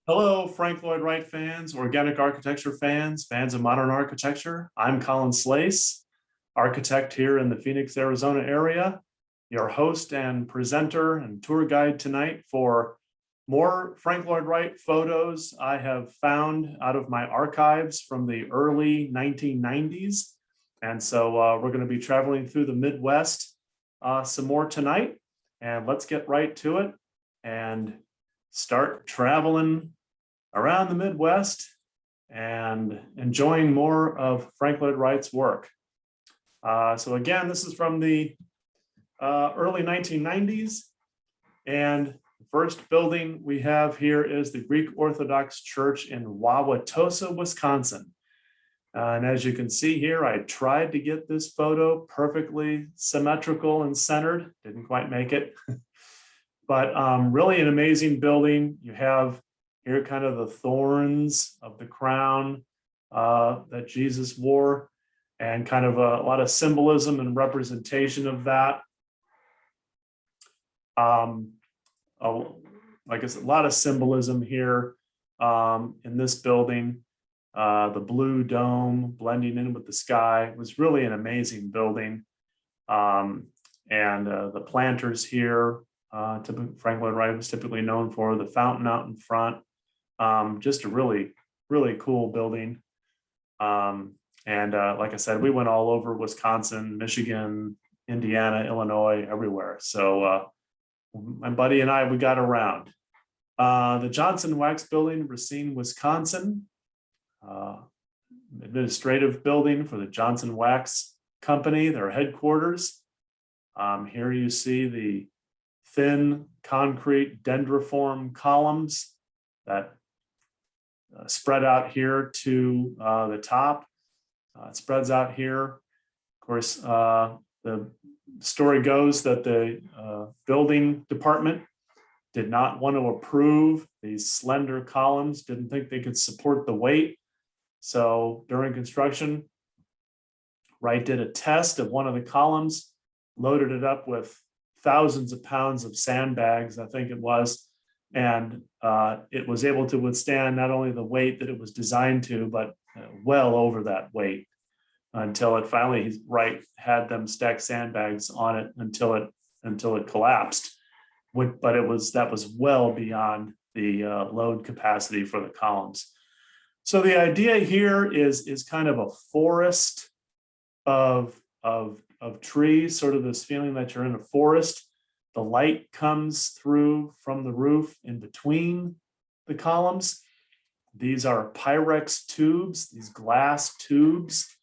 Hello, Frank Lloyd Wright fans, organic architecture fans, fans of modern architecture. I'm Colin Slace, architect here in the Phoenix, Arizona area, your host and presenter and tour guide tonight for more Frank Lloyd Wright photos I have found out of my archives from the early 1990s. And so we're going to be traveling through the Midwest some more tonight. And let's get right to it and start traveling around the Midwest and enjoying more of Frank Lloyd Wright's work. So again, this is from the early 1990s. And the first building we have here is the Greek Orthodox Church in Wauwatosa, Wisconsin. And as you can see here, I tried to get this photo perfectly symmetrical and centered, didn't quite make it. But really an amazing building. You have here kind of the thorns of the crown that Jesus wore, and kind of a lot of symbolism and representation of that. Like I said, a lot of symbolism here in this building. The blue dome blending in with the sky. It was really an amazing building. And the planters here, Frank Lloyd Wright was typically known for the fountain out in front. Just a really, really cool building. Like I said, we went all over Wisconsin, Michigan, Indiana, Illinois, everywhere. So my buddy and I, we got around. The Johnson Wax Building, Racine, Wisconsin. Administrative building for the Johnson Wax Company, their headquarters. Here you see the thin concrete dendriform columns that spread out here to the top. It spreads out here. Of course, the story goes that the building department did not want to approve these slender columns, didn't think they could support the weight. So during construction, Wright did a test of one of the columns, loaded it up with thousands of pounds of sandbags, I think it was, and it was able to withstand not only the weight that it was designed to, but well over that weight, until it finally, Wright had them stack sandbags on it until it collapsed. But that was well beyond the load capacity for the columns. So the idea here is kind of a forest of trees, sort of this feeling that you're in a forest. The light comes through from the roof in between the columns. These are Pyrex tubes, these glass tubes,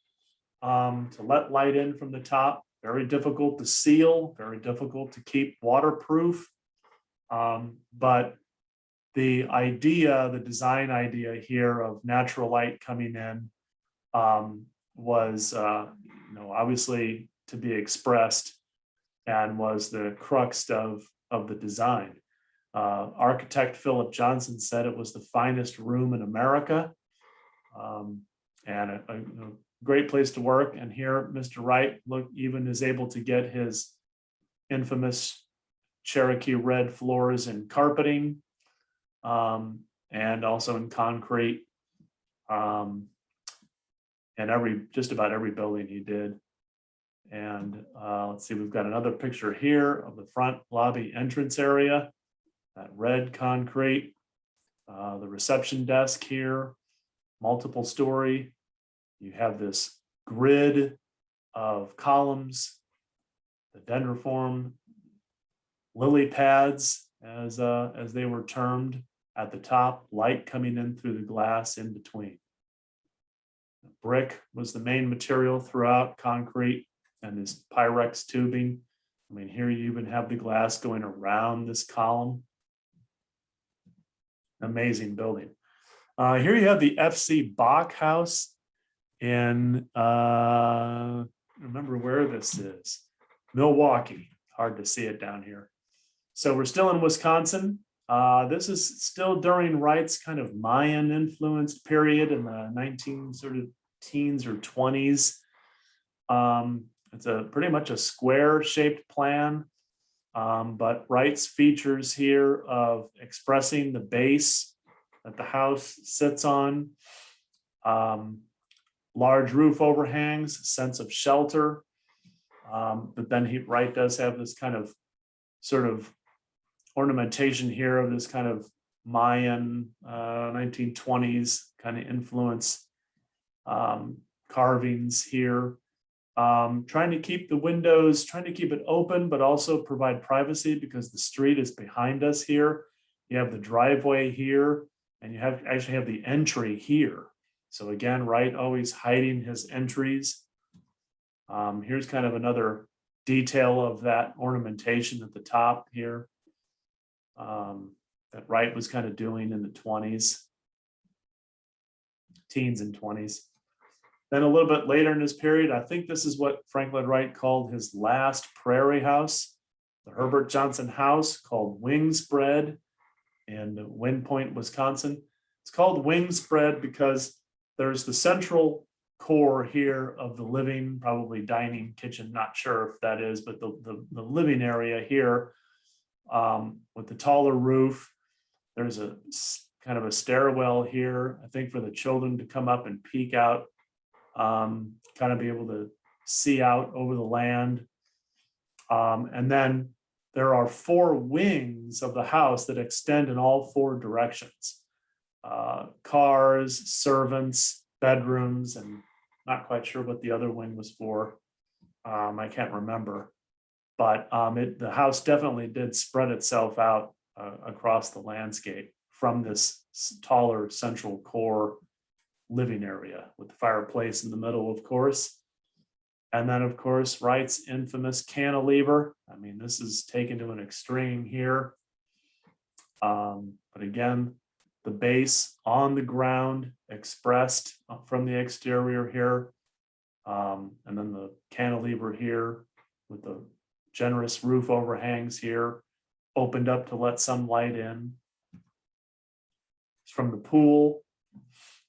to let light in from the top. Very difficult to seal, very difficult to keep waterproof. But the design idea here of natural light coming in was, obviously to be expressed, and was the crux of the design. Architect Philip Johnson said it was the finest room in America, and a great place to work. And here, Mr. Wright even is able to get his infamous Cherokee red floors and carpeting, and also in concrete, and just about every building he did. And let's see, we've got another picture here of the front lobby entrance area, that red concrete, the reception desk here, multiple story. You have this grid of columns, the dendriform lily pads, as they were termed, at the top, light coming in through the glass in between. Brick was the main material throughout, concrete, and this Pyrex tubing. I mean, here you even have the glass going around this column. Amazing building. Here you have the FC Bach House in, remember where this is, Milwaukee. Hard to see it down here. So we're still in Wisconsin. This is still during Wright's kind of Mayan influenced period in the 19 sort of teens or 20s. It's pretty much a square shaped plan, but Wright's features here of expressing the base that the house sits on. Large roof overhangs, sense of shelter. But then Wright does have this kind of sort of ornamentation here of this kind of Mayan 1920s kind of influence, carvings here. Trying to keep the windows, trying to keep it open, but also provide privacy because the street is behind us here. You have the driveway here, and you actually have the entry here. So again, Wright always hiding his entries. Here's kind of another detail of that ornamentation at the top here, that Wright was kind of doing in the teens and 20s. Then a little bit later in his period, I think this is what Frank Lloyd Wright called his last prairie house, the Herbert Johnson house, called Wing Spread in Wind Point, Wisconsin. It's called Wing Spread because there's the central core here of the living, probably dining, kitchen, not sure if that is, but the living area here, with the taller roof. There's a kind of a stairwell here, I think, for the children to come up and peek out, kind of be able to see out over the land. And then there are 4 wings of the house that extend in all 4 directions. Cars, servants, bedrooms, and not quite sure what the other wing was for. I can't remember, but the house definitely did spread itself out across the landscape from this taller central core living area with the fireplace in the middle, of course. And then, of course, Wright's infamous cantilever. I mean, this is taken to an extreme here. But again, the base on the ground expressed from the exterior here. And then the cantilever here with the generous roof overhangs here, opened up to let some light in. It's from the pool.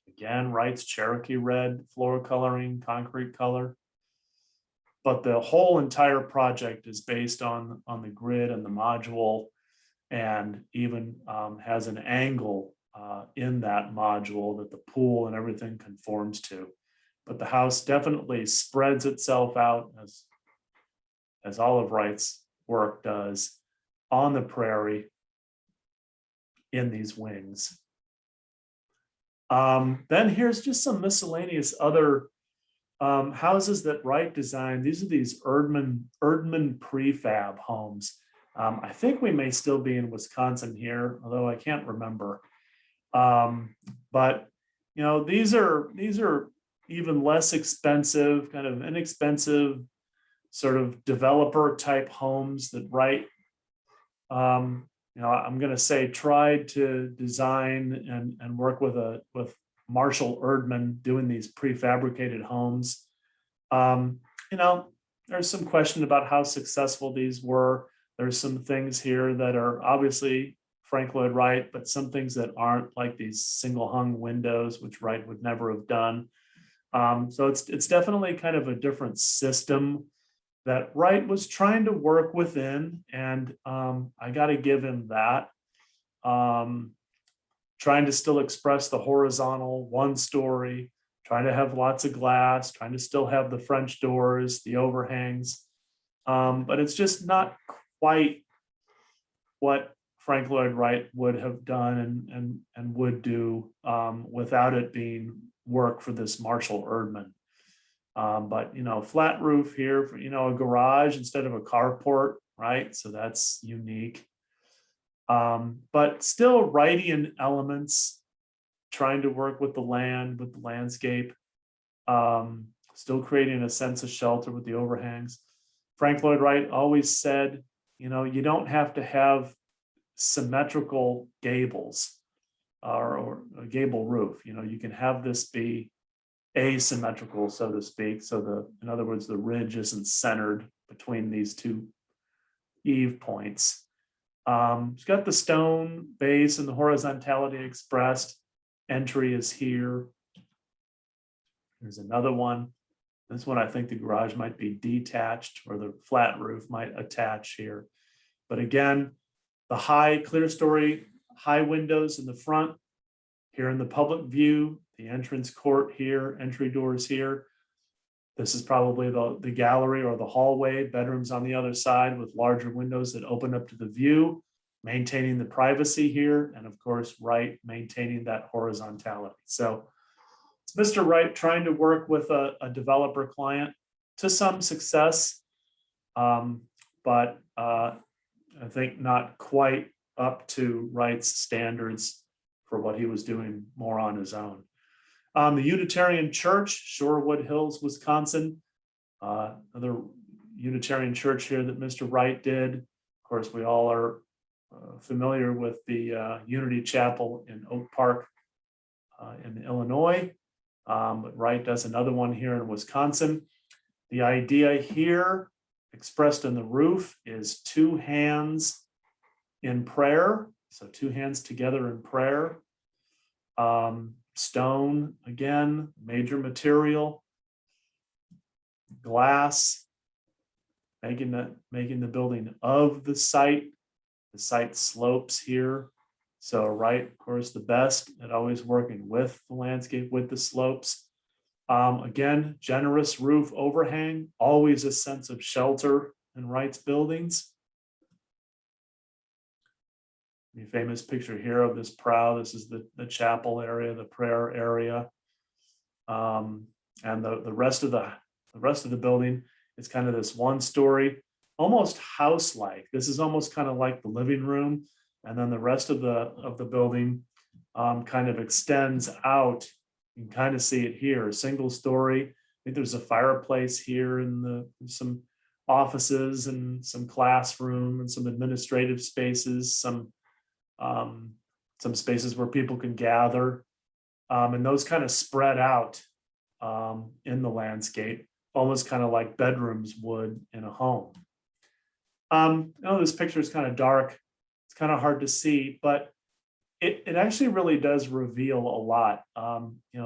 Again, Wright's Cherokee red floor coloring, concrete color. But the whole entire project is based on the grid and the module, and even has an angle in that module that the pool and everything conforms to. But the house definitely spreads itself out, as all of Wright's work does, on the prairie in these wings. Then here's just some miscellaneous other houses that Wright designed. These are these Erdmann prefab homes. I think we may still be in Wisconsin here, although I can't remember. But you know, these are even less expensive, kind of inexpensive, sort of developer type homes that Wright, you know, I'm going to say tried to design and work with Marshall Erdmann doing these prefabricated homes. You know, there's some question about how successful these were. There's some things here that are obviously Frank Lloyd Wright, but some things that aren't, like these single hung windows, which Wright would never have done. So it's definitely kind of a different system that Wright was trying to work within, and I got to give him that. Trying to still express the horizontal one story, trying to have lots of glass, trying to still have the French doors, the overhangs, but it's just not quite what Frank Lloyd Wright would have done and would do without it being work for this Marshall Erdmann. But you know, flat roof here for, you know, a garage instead of a carport, right? So that's unique. But still Wrightian elements, trying to work with the land, with the landscape, still creating a sense of shelter with the overhangs. Frank Lloyd Wright always said, you know, you don't have to have symmetrical gables or a gable roof. You know, you can have this be asymmetrical, so to speak. So in other words, the ridge isn't centered between these two eave points. It's got the stone base and the horizontality expressed. Entry is here. There's another one. This one, I think the garage might be detached, or the flat roof might attach here. But again, the high clear story, high windows in the front, Here in the public view, the entrance court here, entry doors here. This is probably the gallery or the hallway, bedrooms on the other side with larger windows that open up to the view, maintaining the privacy here. And of course, Wright maintaining that horizontality. So it's Mr. Wright trying to work with a developer client to some success, but I think not quite up to Wright's standards for what he was doing more on his own. The Unitarian Church, Shorewood Hills, Wisconsin, another Unitarian church here that Mr. Wright did. Of course, we all are familiar with the Unity Chapel in Oak Park in Illinois, but Wright does another one here in Wisconsin. The idea here, expressed in the roof, is two hands in prayer. So two hands together in prayer. Stone, again, major material. Glass, making the building of the site. The site slopes here. So Wright, of course, the best at always working with the landscape, with the slopes. Again, generous roof overhang, always a sense of shelter in Wright's buildings. The famous picture here of this prow. This is the chapel area, the prayer area, and the rest of the building is kind of this one-story, almost house-like. This is almost kind of like the living room, and then the rest of the building kind of extends out. You can kind of see it here, a single story. I think there's a fireplace here, and some offices and some classroom and some administrative spaces, some spaces where people can gather, and those kind of spread out in the landscape, almost kind of like bedrooms would in a home. This picture is kind of dark. It's kind of hard to see, but it actually really does reveal a lot.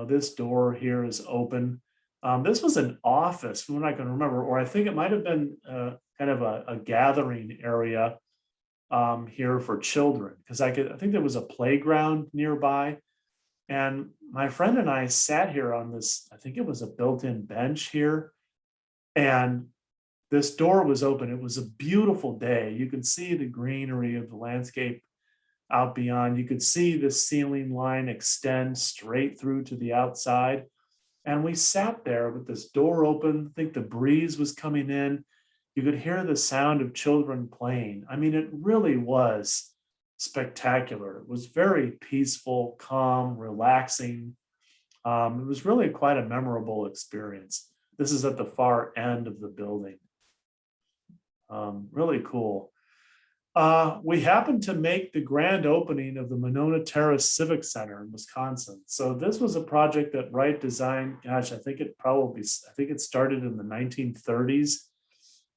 This door here is open. This was an office, from what I can remember, or I think it might have been kind of a gathering area here for children, because I think there was a playground nearby, and my friend and I sat here on this, I think it was a built-in bench here, and this door was open. It was a beautiful day. You can see the greenery of the landscape out beyond. You could see the ceiling line extend straight through to the outside, and we sat there with this door open. I think the breeze was coming in. You could hear the sound of children playing. I mean, it really was spectacular. It was very peaceful, calm, relaxing. It was really quite a memorable experience. This is at the far end of the building. Really cool. We happened to make the grand opening of the Monona Terrace Civic Center in Wisconsin. So this was a project that Wright designed. Gosh, I think it started in the 1930s.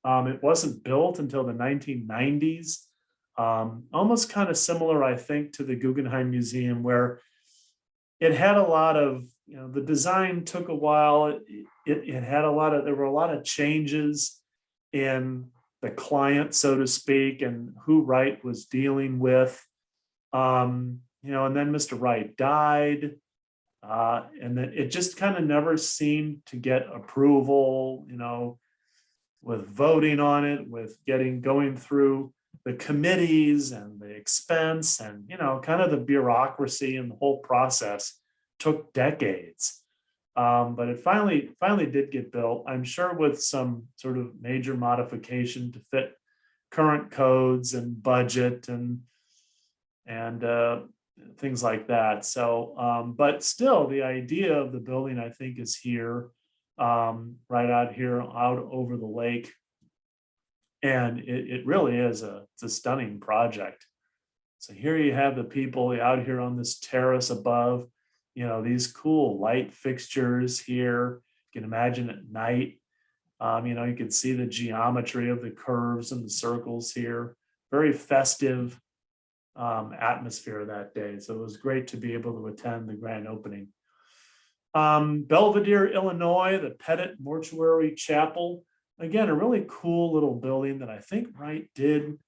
It wasn't built until the 1990s. Almost kind of similar, I think, to the Guggenheim Museum, where it had a lot of, the design took a while. It had there were a lot of changes in the client, so to speak, and who Wright was dealing with. And then Mr. Wright died. And then it just kind of never seemed to get approval, with voting on it, with going through the committees and the expense and, kind of the bureaucracy, and the whole process took decades. But it finally did get built, I'm sure with some sort of major modification to fit current codes and budget and things like that. So, but still the idea of the building, I think, is here. Right out here, out over the lake, and it really is it's a stunning project. So here you have the people out here on this terrace above, these cool light fixtures here. You can imagine at night, you can see the geometry of the curves and the circles here. Very festive atmosphere that day. So it was great to be able to attend the grand opening. Belvedere, Illinois, the Pettit Mortuary Chapel. Again, a really cool little building that I think Wright did,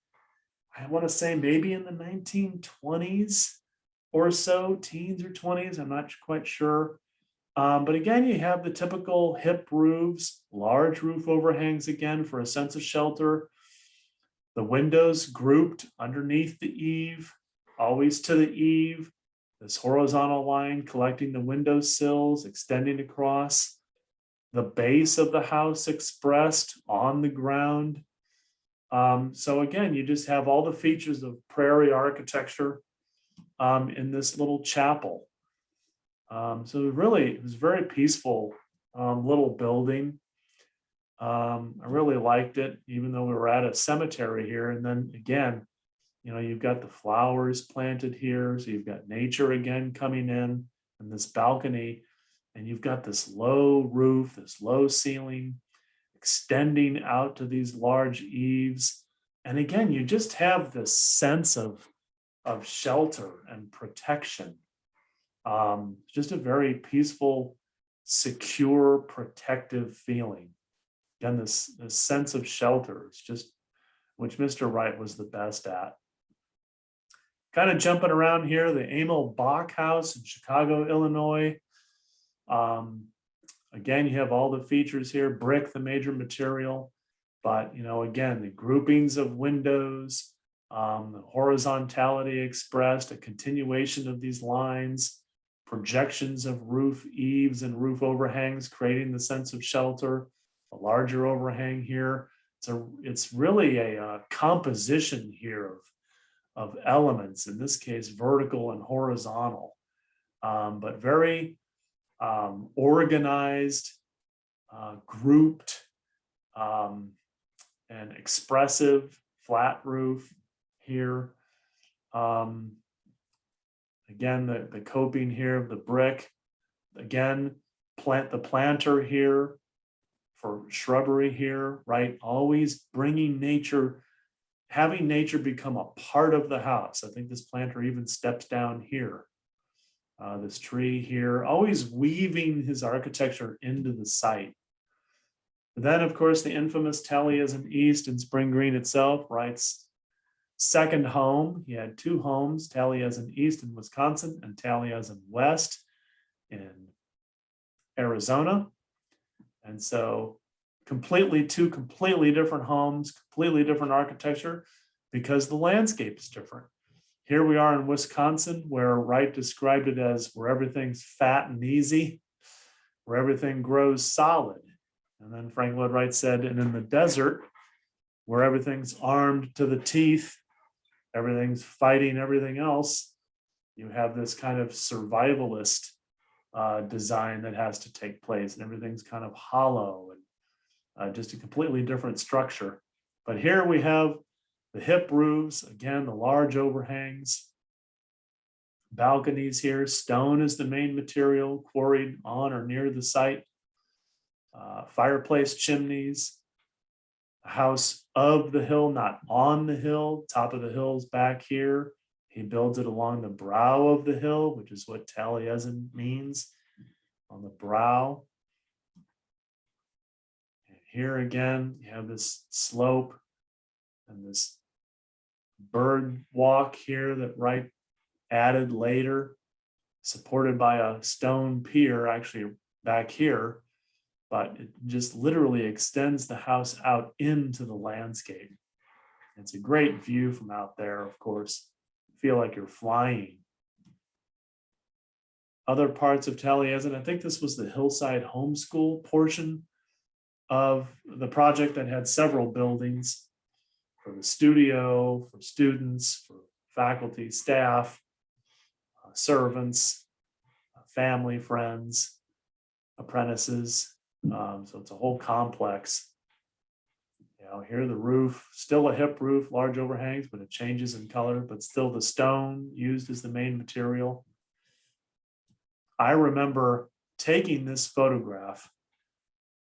I want to say maybe in the 1920s. or so, teens or 20s, I'm not quite sure. But again, you have the typical hip roofs, large roof overhangs again for a sense of shelter. The windows grouped underneath the eave, always to the eave. This horizontal line collecting the window sills, extending across. The base of the house expressed on the ground. So again, you just have all the features of prairie architecture in this little chapel. So really, it was very peaceful little building. I really liked it, even though we were at a cemetery here. And then again, you know, you've got the flowers planted here. So you've got nature again coming in and this balcony. And you've got this low roof, this low ceiling, extending out to these large eaves. And again, you just have this sense of shelter and protection. Just a very peaceful, secure, protective feeling. Again, this sense of shelter is just, which Mr. Wright was the best at. Kind of jumping around here, the Emil Bach House in Chicago, Illinois. Again, you have all the features here, brick, the major material, but you know, again, the groupings of windows, the horizontality expressed, a continuation of these lines, projections of roof eaves and roof overhangs, creating the sense of shelter, a larger overhang here. It's really a composition here of elements, in this case, vertical and horizontal, but very organized, grouped, and expressive, flat roof here. Again, the coping here of the brick. Again, the planter here for shrubbery here, right? Always bringing nature, having nature become a part of the house. I think this planter even steps down here. This tree here, always weaving his architecture into the site. But then, of course, the infamous Taliesin East and Spring Green itself, Wright's second home. He had two homes, Taliesin East in Wisconsin and Taliesin West in Arizona. And so two completely different homes, completely different architecture, because the landscape is different. Here we are in Wisconsin, where Wright described it as where everything's fat and easy, where everything grows solid. And then Frank Lloyd Wright said, and in the desert, where everything's armed to the teeth, everything's fighting everything else, you have this kind of survivalist design that has to take place, and everything's kind of hollow and just a completely different structure. But here we have the hip roofs, again, the large overhangs, balconies here. Stone is the main material, quarried on or near the site. Fireplace chimneys, a house of the hill, not on the hill. Top of the hill's back here. He builds it along the brow of the hill, which is what Taliesin means, on the brow. And here again, you have this slope and this bird walk here that Wright added later, supported by a stone pier actually back here, but it just literally extends the house out into the landscape. It's a great view from out there, of course. Feel like you're flying. Other parts of Taliesin, I think this was the Hillside Homeschool portion of the project that had several buildings for the studio, for students, for faculty, staff, servants, family, friends, apprentices. So it's a whole complex. You know, here the roof, still a hip roof, large overhangs, but it changes in color, but still the stone used as the main material. I remember taking this photograph.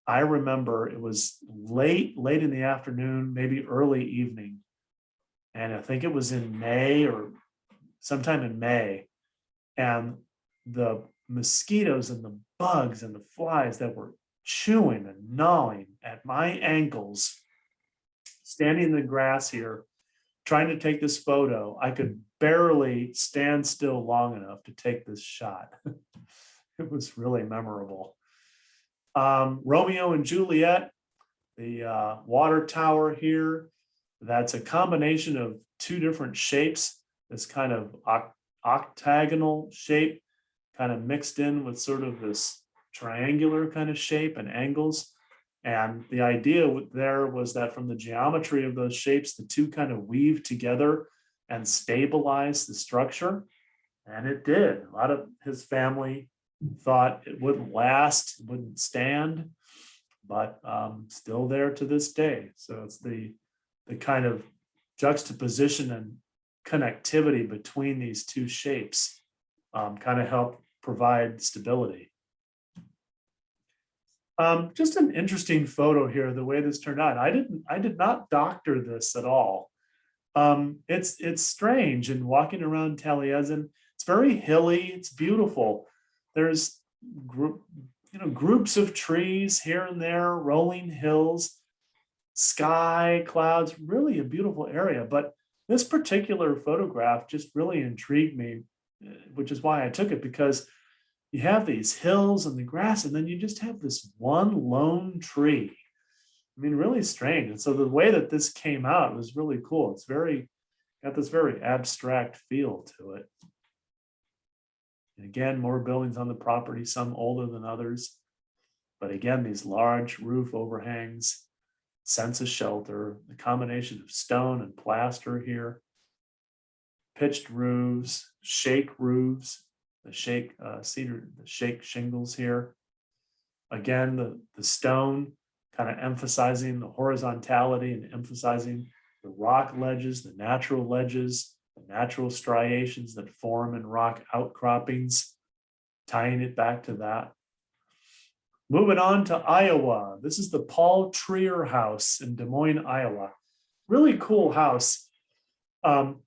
I remember it was late in the afternoon, maybe early evening. And I think it was in May or sometime in May. And the mosquitoes and the bugs and the flies that were chewing and gnawing at my ankles, standing in the grass here, trying to take this photo. I could barely stand still long enough to take this shot. It was really memorable. Romeo and Juliet, the water tower here, that's a combination of two different shapes, this kind of octagonal shape, kind of mixed in with sort of this triangular kind of shape and angles. And the idea there was that from the geometry of those shapes, the two kind of weave together and stabilize the structure. And it did. A lot of his family thought it wouldn't last, it wouldn't stand, but still there to this day. So it's the kind of juxtaposition and connectivity between these two shapes kind of help provide stability. Just an interesting photo here, the way this turned out. I did not doctor this at all. It's strange, and walking around Taliesin, it's very hilly, it's beautiful. There's groups of trees here and there, rolling hills, sky, clouds, really a beautiful area. But this particular photograph just really intrigued me, which is why I took it, because you have these hills and the grass, and then you just have this one lone tree. I mean, really strange. And so the way that this came out was really cool. It's got this very abstract feel to it. And again, more buildings on the property, some older than others. But again, these large roof overhangs, sense of shelter, the combination of stone and plaster here, pitched roofs, shake roofs, the shake cedar, the shake shingles here. Again, the stone kind of emphasizing the horizontality and emphasizing the rock ledges, the natural striations that form in rock outcroppings, tying it back to that. Moving on to Iowa. This is the Paul Trier House in Des Moines, Iowa. Really cool house.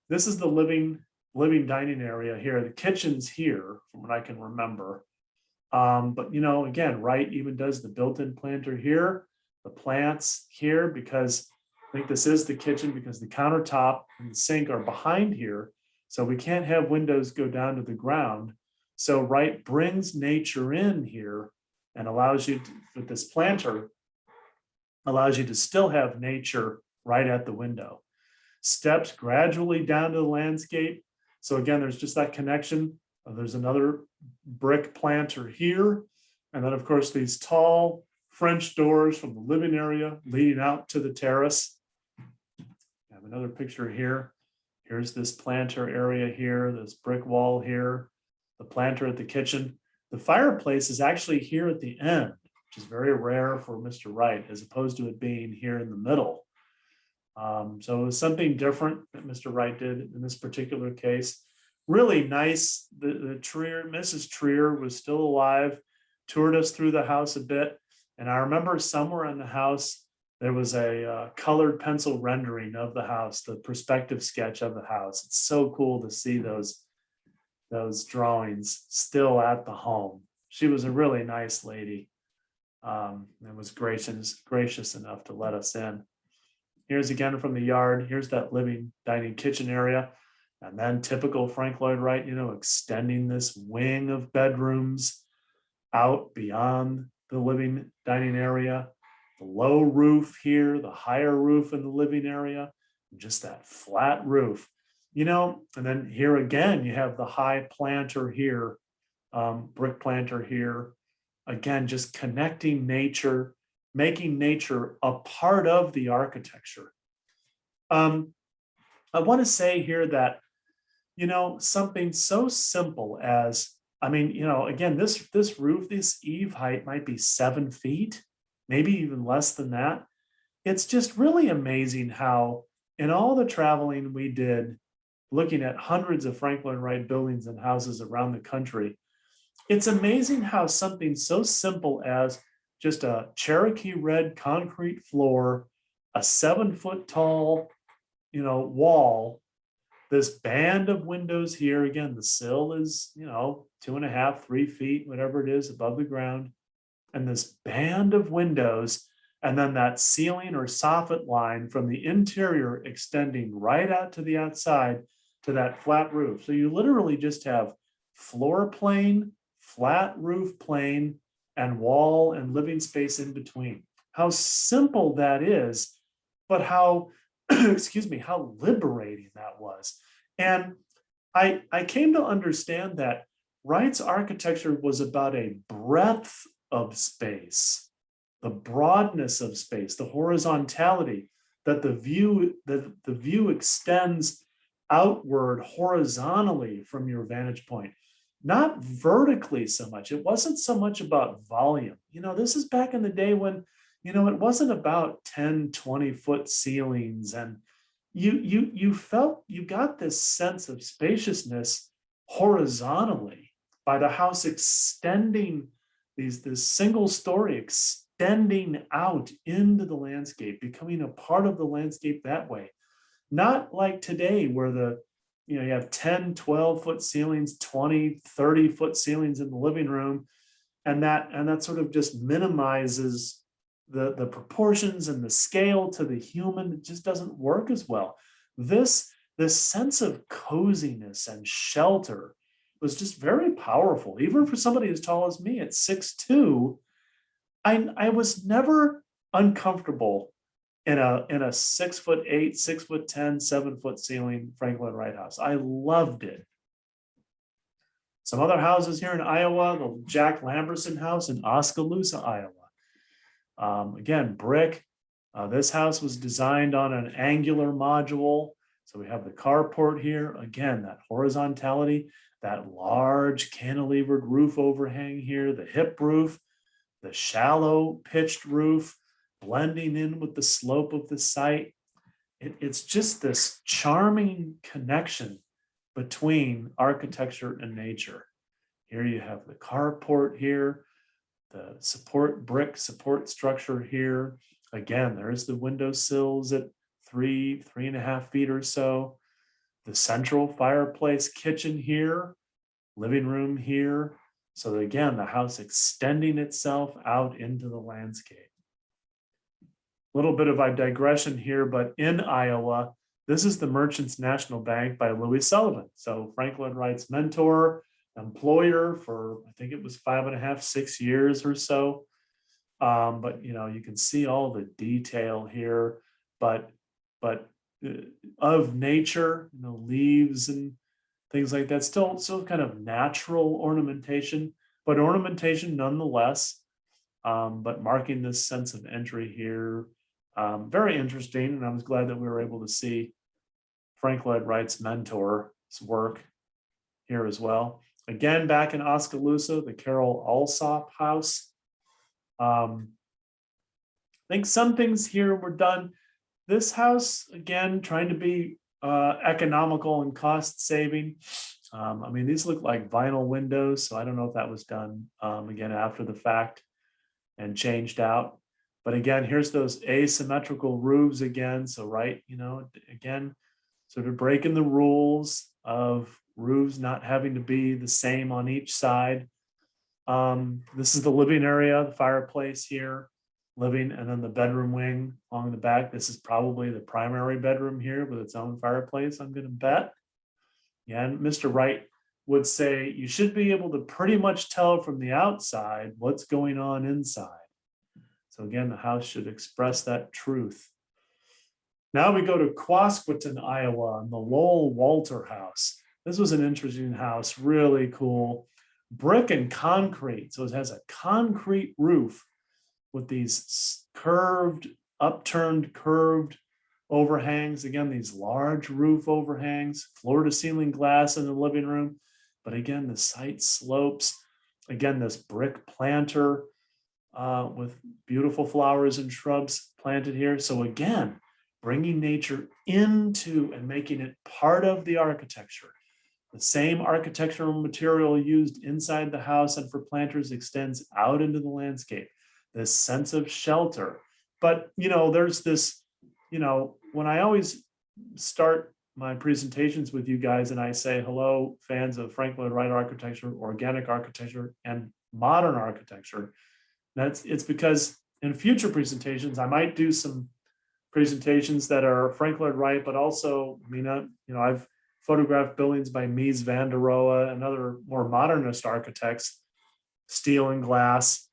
This is the living dining area here. The kitchen's here, from what I can remember. But again, Wright even does the built-in planter here, the plants here, because I think this is the kitchen, because the countertop and the sink are behind here. So we can't have windows go down to the ground. So Wright brings nature in here and allows you to, with this planter, allows you to still have nature right at the window. Steps gradually down to the landscape. So again, there's just that connection. There's another brick planter here. And then of course, these tall French doors from the living area leading out to the terrace. I have another picture here. Here's this planter area here, this brick wall here, the planter at the kitchen. The fireplace is actually here at the end, which is very rare for Mr. Wright, as opposed to it being here in the middle. So it was something different that Mr. Wright did in this particular case. Really nice. The Trier, Mrs. Trier was still alive, toured us through the house a bit. And I remember somewhere in the house, there was a colored pencil rendering of the house, the perspective sketch of the house. It's so cool to see those drawings still at the home. She was a really nice lady and was gracious enough to let us in. Here's again from the yard. Here's that living, dining, kitchen area. And then typical Frank Lloyd Wright, extending this wing of bedrooms out beyond the living, dining area. The low roof here, the higher roof in the living area, just that flat roof, and then here again, you have the high planter here, brick planter here. Again, just connecting nature, making nature a part of the architecture. I want to say here that, something so simple as, again, this roof, this eave height might be 7 feet, maybe even less than that. It's just really amazing how in all the traveling we did, looking at hundreds of Frank Lloyd Wright buildings and houses around the country, it's amazing how something so simple as just a Cherokee red concrete floor, a 7-foot tall, wall, this band of windows here, again, the sill is, 2.5, 3 feet, whatever it is above the ground. And this band of windows, and then that ceiling or soffit line from the interior extending right out to the outside to that flat roof. So you literally just have floor plane, flat roof plane, and wall and living space in between. How simple that is, but how, excuse me, how liberating that was. And I came to understand that Wright's architecture was about a breadth of space, the broadness of space, the horizontality, that the view extends outward horizontally from your vantage point, not vertically so much. It wasn't so much about volume. This is back in the day when, it wasn't about 10, 20-foot ceilings, and you felt, you got this sense of spaciousness horizontally by the house extending, this single story extending out into the landscape, becoming a part of the landscape that way. Not like today where you have 10, 12-foot ceilings, 20, 30-foot ceilings in the living room, and that sort of just minimizes the proportions and the scale to the human. It just doesn't work as well. This sense of coziness and shelter was just very powerful, even for somebody as tall as me at 6'2". I was never uncomfortable in a 6'8", 6'10", 7-foot ceiling Frank Lloyd Wright house. I loved it. Some other houses here in Iowa, the Jack Lamberson house in Oskaloosa, Iowa. Again, brick. This house was designed on an angular module. So we have the carport here. Again, that horizontality, that large cantilevered roof overhang here, the hip roof, the shallow pitched roof, blending in with the slope of the site. It's just this charming connection between architecture and nature. Here you have the carport here, the brick support structure here. Again, there's the window sills at 3.5 feet or so. The central fireplace kitchen here, living room here. So again, the house extending itself out into the landscape. A little bit of a digression here, but in Iowa, this is the Merchants National Bank by Louis Sullivan. So Frank Lloyd Wright's mentor, employer for, I think it was 5.5, 6 years or so. But you can see all the detail here, but of nature, leaves and things like that, still kind of natural ornamentation, but ornamentation nonetheless, but marking this sense of entry here. Very interesting, and I was glad that we were able to see Frank Lloyd Wright's mentor's work here as well. Again, back in Oskaloosa, the Carol Alsop house. I think some things here were done. This house, again, trying to be economical and cost saving. I mean, these look like vinyl windows, so I don't know if that was done again after the fact and changed out. But again, here's those asymmetrical roofs again. So right, again, sort of breaking the rules of roofs not having to be the same on each side. This is the living area, the fireplace here, living, and then the bedroom wing along the back. This is probably the primary bedroom here with its own fireplace, I'm going to bet. Yeah, and Mr. Wright would say you should be able to pretty much tell from the outside what's going on inside. So again, the house should express that truth. Now we go to Quasquatin, Iowa, and the Lowell Walter house. This was an interesting house, really cool. Brick and concrete. So it has a concrete roof with these upturned, curved overhangs. Again, these large roof overhangs, floor to ceiling glass in the living room. But again, the site slopes. Again, this brick planter with beautiful flowers and shrubs planted here. So again, bringing nature into and making it part of the architecture. The same architectural material used inside the house and for planters extends out into the landscape. This sense of shelter. But, there's this, when I always start my presentations with you guys and I say, hello, fans of Frank Lloyd Wright architecture, organic architecture, and modern architecture, it's because in future presentations, I might do some presentations that are Frank Lloyd Wright, but also, I've photographed buildings by Mies van der Rohe and other more modernist architects, steel and glass,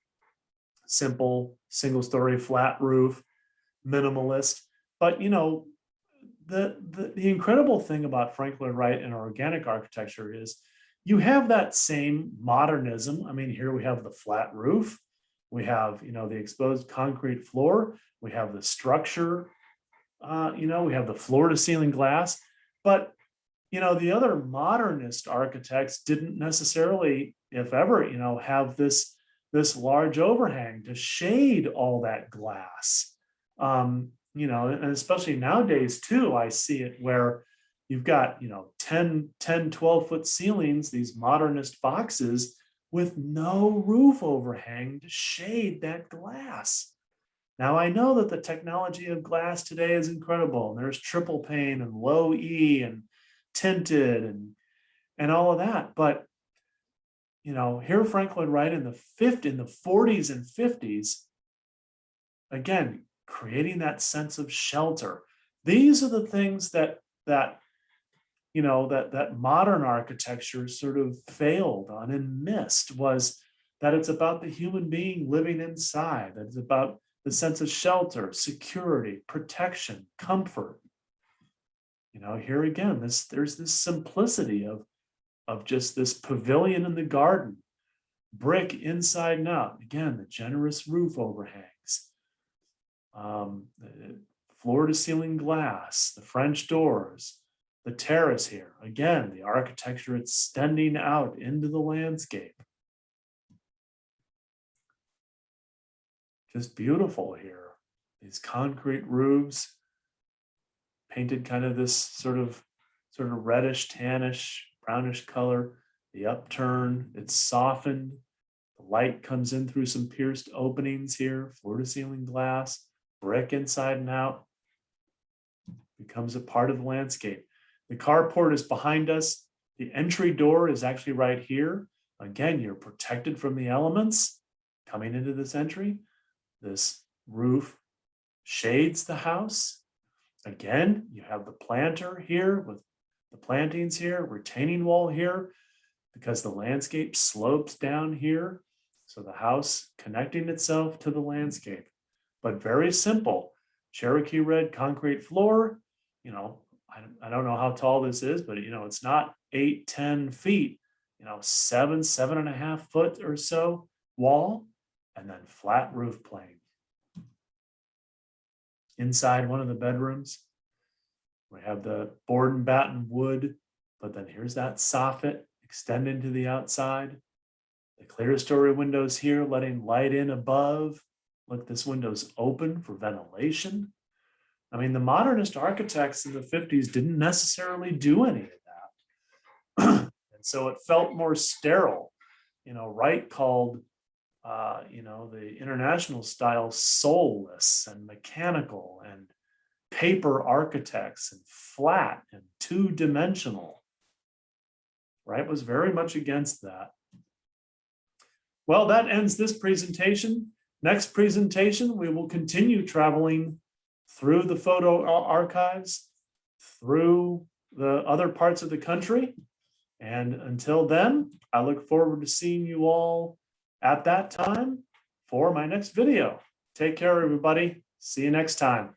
simple, single-story flat roof, minimalist. But, you know, the incredible thing about Frank Lloyd Wright and organic architecture is you have that same modernism. I mean, here we have the flat roof, we have, you know, the exposed concrete floor, we have the structure, you know, we have the floor to ceiling glass. But, you know, the other modernist architects didn't necessarily, if ever, you know, have this large overhang to shade all that glass. You know, and especially nowadays too, I see it where you've got, you know, 10, 12 foot ceilings, these modernist boxes with no roof overhang to shade that glass. Now, I know that the technology of glass today is incredible. And there's triple pane and low E and tinted and all of that. But, you know, here Frank Lloyd Wright in the 40s and 50s, again, creating that sense of shelter. These are the things that you know, that modern architecture sort of failed on and missed, was that it's about the human being living inside. That it's about the sense of shelter, security, protection, comfort. You know, here again, there's this simplicity of just this pavilion in the garden, brick inside and out. Again, the generous roof overhangs. Floor to ceiling glass, the French doors, the terrace here. Again, the architecture extending out into the landscape. Just beautiful here. These concrete roofs, painted kind of this sort of reddish, tannish, brownish color. The upturn, it's softened. The light comes in through some pierced openings here, floor to ceiling glass, brick inside and out. Becomes a part of the landscape. The carport is behind us. The entry door is actually right here. Again, you're protected from the elements coming into this entry. This roof shades the house. Again, you have the planter here with the plantings here, retaining wall here, because the landscape slopes down here. So the house connecting itself to the landscape, but very simple. Cherokee red concrete floor. You know, I don't know how tall this is, but, you know, it's not 8, 10 feet, you know, 7.5 foot or so wall, and then flat roof plane. Inside one of the bedrooms, we have the board and batten wood, but then here's that soffit extending to the outside. The clear story windows here, letting light in above. Look, this window's open for ventilation. I mean, the modernist architects in the 50s didn't necessarily do any of that. And so it felt more sterile. You know, Wright called, you know, the international style soulless and mechanical and paper architects and flat and two-dimensional. Wright was very much against that. Well, that ends this presentation. Next presentation, we will continue traveling through the photo archives, through the other parts of the country. And until then, I look forward to seeing you all at that time for my next video. Take care, everybody. See you next time.